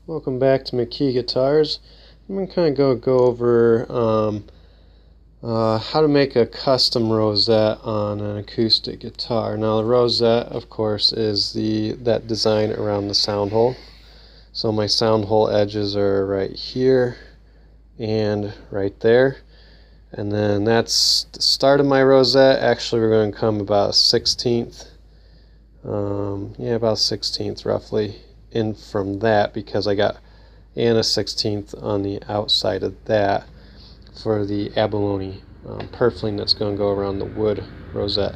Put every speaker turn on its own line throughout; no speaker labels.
Welcome back to McKee Guitars. I'm going to kind of go over how to make a custom rosette on an acoustic guitar. Now the rosette, of course, is that design around the sound hole. So my sound hole edges are right here and right there. And then that's the start of my rosette. Actually, we're going to come about 1/16th. About 1/16th roughly in from that, because I got a 1/16th on the outside of that for the abalone purfling that's going to go around the wood rosette.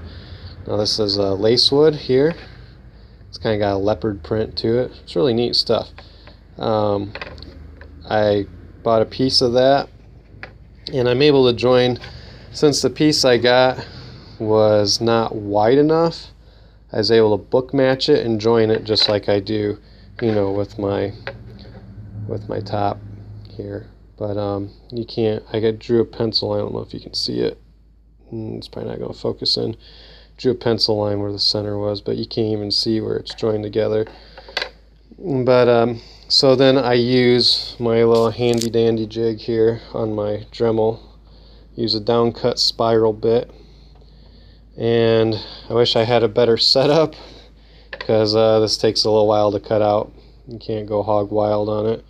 Now this is lace wood here. It's kind of got a leopard print to it. It's really neat stuff. I bought a piece of that, and I'm able to join, since the piece I got was not wide enough, I was able to book match it and join it just like I do, with my top here. But you can't. Drew a pencil. I don't know if you can see it. It's probably not going to focus in. Drew a pencil line where the center was, but you can't even see where it's joined together. But so then I use my little handy dandy jig here on my Dremel. Use a downcut spiral bit, and I wish I had a better setup, because this takes a little while to cut out. You can't go hog wild on it.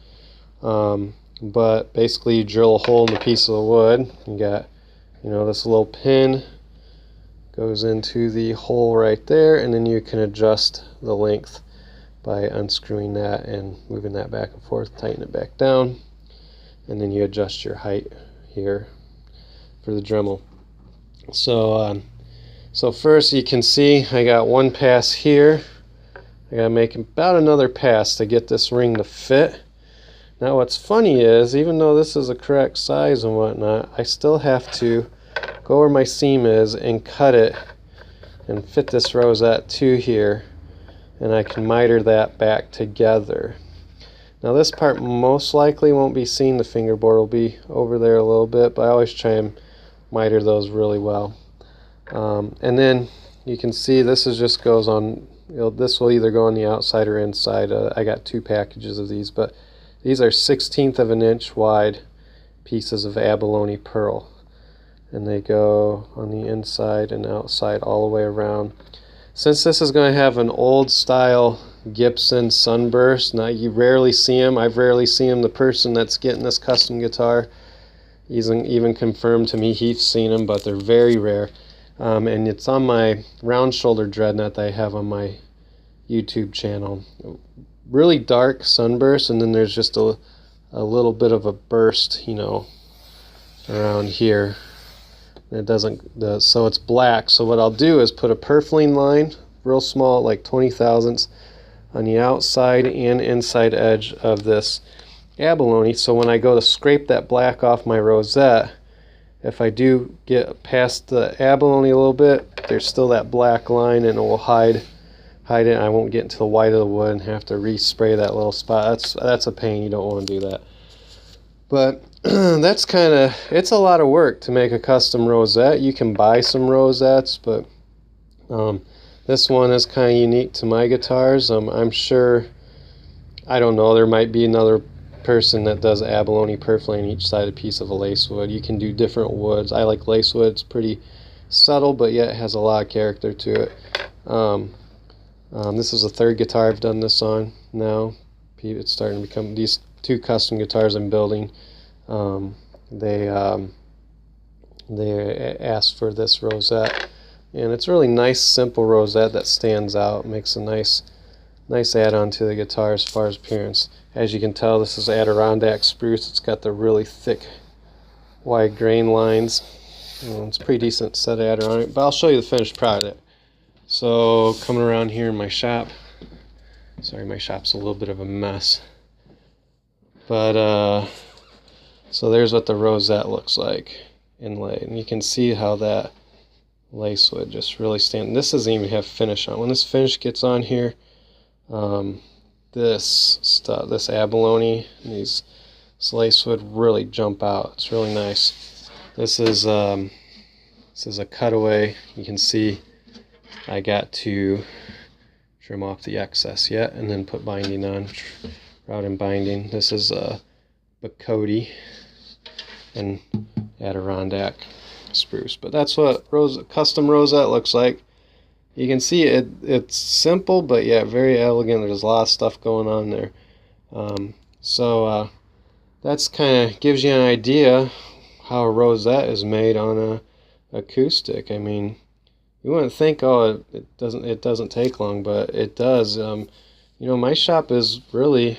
But basically you drill a hole in the piece of the wood. You got, this little pin goes into the hole right there, and then you can adjust the length by unscrewing that and moving that back and forth, tighten it back down, and then you adjust your height here for the Dremel. So first you can see I got one pass here. I gotta make about another pass to get this ring to fit. Now what's funny is, even though this is a correct size and whatnot, I still have to go where my seam is and cut it and fit this rosette to here, and I can miter that back together. Now this part most likely won't be seen, the fingerboard will be over there a little bit, but I always try and miter those really well. And then you can see this just goes on, this will either go on the outside or inside. I got two packages of these, but these are 1/16th of an inch wide pieces of abalone pearl, and they go on the inside and outside all the way around. Since this is going to have an old style Gibson sunburst, now you rarely see them. I've rarely seen them. The person that's getting this custom guitar, he's even confirmed to me he's seen them, but they're very rare. And it's on my round shoulder dreadnought that I have on my YouTube channel. Really dark sunburst, and then there's just a little bit of a burst, around here. It doesn't, so it's black. So what I'll do is put a purfling line, real small, like 20 thousandths, on the outside and inside edge of this abalone. So when I go to scrape that black off my rosette, if I do get past the abalone a little bit, there's still that black line, and it will hide it. I won't get into the white of the wood and have to respray that little spot. That's a pain. You don't want to do that. But that's it's a lot of work to make a custom rosette. You can buy some rosettes, but this one is kind of unique to my guitars. I'm sure, I don't know, there might be another person that does abalone purfling each side a piece of a lace wood. You can do different woods. I like lace wood. It's pretty subtle, but yet it has a lot of character to it. This is the third guitar I've done this on now. It's starting to become, these two custom guitars I'm building, they asked for this rosette, and it's a really nice simple rosette that stands out, makes a nice add-on to the guitar as far as appearance. As you can tell, this is Adirondack spruce. It's got the really thick wide grain lines. It's a pretty decent set of Adirondack, but I'll show you the finished product. So coming around here in my shop, sorry, my shop's a little bit of a mess, but so there's what the rosette looks like inlaid, and you can see how that lace wood just really stands. This doesn't even have finish on. When this finish gets on here, this stuff, this abalone, and this lace wood really jump out. It's really nice. This is a cutaway. You can see I got to trim off the excess yet and then put binding on routing binding. This is Bacote and Adirondack spruce. But that's what custom rosette looks like. You can see it's simple, but yeah, very elegant. There's a lot of stuff going on there. That's kind of gives you an idea how a rosette is made on a acoustic. I mean, you wouldn't think, oh, it doesn't take long, but it does. You know, my shop is really,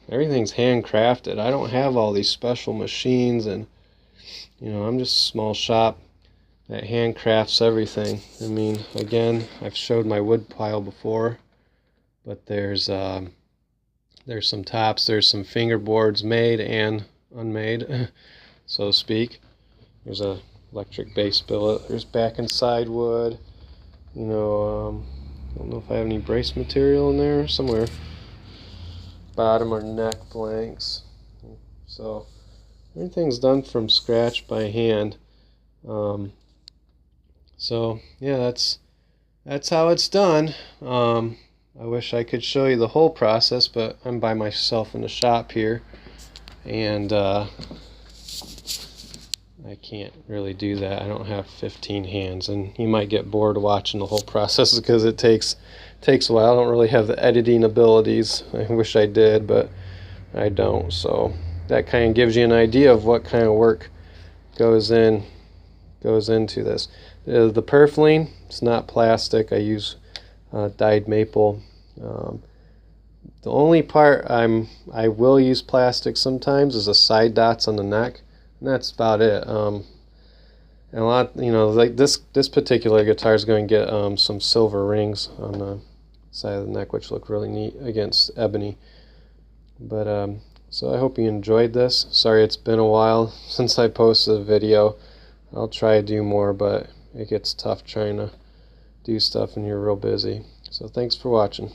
everything's handcrafted. I don't have all these special machines, and you know, I'm just a small shop that handcrafts everything. I mean, again, I've showed my wood pile before, but there's some tops, there's some fingerboards made and unmade, so to speak. There's a electric base billet. There's back and side wood. You know, I don't know if I have any brace material in there somewhere. Bottom or neck blanks. So everything's done from scratch by hand. So yeah, that's how it's done. I wish I could show you the whole process, but I'm by myself in the shop here, and I can't really do that. I don't have 15 hands, and you might get bored watching the whole process because it takes a while. I don't really have the editing abilities. I wish I did, but I don't. So that kind of gives you an idea of what kind of work goes into this. The purfling, it's not plastic. I use dyed maple. The only part I will use plastic sometimes is the side dots on the neck, and that's about it. And a lot, you know, like this particular guitar is going to get some silver rings on the side of the neck, which look really neat against ebony. But so I hope you enjoyed this. Sorry it's been a while since I posted a video. I'll try to do more, but it gets tough trying to do stuff when you're real busy. So thanks for watching.